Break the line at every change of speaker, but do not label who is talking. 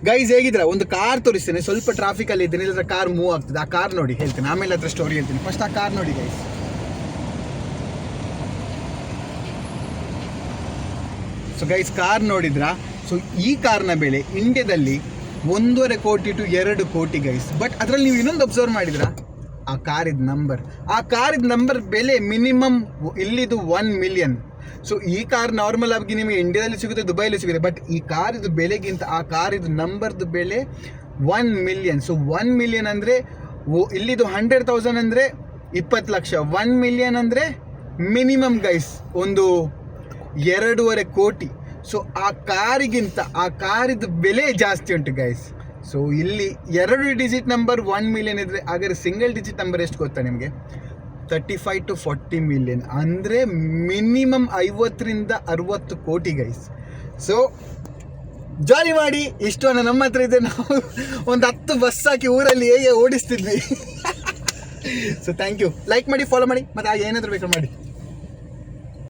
Guys ಹೇಗಿದ್ರೆ ಒಂದು car ತೋರಿಸ್ತೇನೆ, ಸ್ವಲ್ಪ ಟ್ರಾಫಿಕಲ್ಲಿ ಇದ್ದೇನೆ, ಇಲ್ಲದ್ರೆ ಕಾರ್ ಮೂವ್ ಆಗ್ತದೆ. ಆ ಕಾರ್ ನೋಡಿ ಹೇಳ್ತೇನೆ, ಆಮೇಲೆ ಅದ್ರ ಸ್ಟೋರಿ ಹೇಳ್ತೀನಿ. ಫಸ್ಟ್ ಆ ಕಾರ್ ನೋಡಿ ಗೈಸ್. ಸೊ ಗೈಸ್ ಕಾರ್ ನೋಡಿದ್ರಾ? ಸೊ ಈ ಕಾರ್ನ ಬೆಲೆ ಇಂಡಿಯಾದಲ್ಲಿ 1.5 ಕೋಟಿ to 2 ಕೋಟಿ ಗೈಸ್. ಬಟ್ ಅದರಲ್ಲಿ ನೀವು ಇನ್ನೊಂದು ಅಬ್ಸರ್ವ್ ಮಾಡಿದ್ರಾ? ಆ ಕಾರಿದ ನಂಬರ್ ಬೆಲೆ ಮಿನಿಮಮ್ ಇಲ್ಲಿದು 1 ಮಿಲಿಯನ್. ಸೊ ಈ ಕಾರ್ ನಾರ್ಮಲ್ ಆಗಿ ನಿಮಗೆ ಇಂಡಿಯಾದಲ್ಲಿ ಸಿಗುತ್ತೆ, ದುಬೈಲಿ ಸಿಗುತ್ತೆ. ಬಟ್ ಈ ಕಾರಿದು ಬೆಲೆಗಿಂತ ಆ ಕಾರಿದು ನಂಬರ್ದು ಬೆಲೆ 1 ಮಿಲಿಯನ್. ಸೊ 1 ಮಿಲಿಯನ್ ಅಂದರೆ ಇಲ್ಲಿದು 100,000 ಅಂದರೆ 20 ಲಕ್ಷ. 1 ಮಿಲಿಯನ್ ಅಂದರೆ ಮಿನಿಮಮ್ ಗೈಸ್ ಒಂದು 2.5 ಕೋಟಿ. ಸೊ ಆ ಕಾರಿಗಿಂತ ಆ ಕಾರಿದು ಬೆಲೆ ಜಾಸ್ತಿ ಉಂಟು ಗೈಸ್. ಸೊ ಇಲ್ಲಿ 2 ಡಿಜಿಟ್ ನಂಬರ್ 1 ಮಿಲಿಯನ್ ಇದ್ರೆ, ಹಾಗಾದ್ರೆ ಸಿಂಗಲ್ ಡಿಜಿಟ್ ನಂಬರ್ ಎಷ್ಟು ಗೊತ್ತಾ ನಿಮಗೆ? 35 to 40 ಮಿಲಿಯನ್. ಅಂದರೆ ಮಿನಿಮಮ್ 50 to 60 ಕೋಟಿ ಗೈಸ್. ಸೊ ಜಾಲಿ ಮಾಡಿ. ಇಷ್ಟು ಹಣ ನಮ್ಮ ಹತ್ರ ಇದೆ, ನಾವು ಒಂದು 10 ಬಸ್ ಹಾಕಿ ಊರಲ್ಲಿ ಹೇಗೆ ಓಡಿಸ್ತಿದ್ವಿ. So thank you. ಲೈಕ್ ಮಾಡಿ, ಫಾಲೋ ಮಾಡಿ, ಮತ್ತು ಏನಾದರೂ ಬೇಕಾದ್ರೆ ಮಾಡಿ.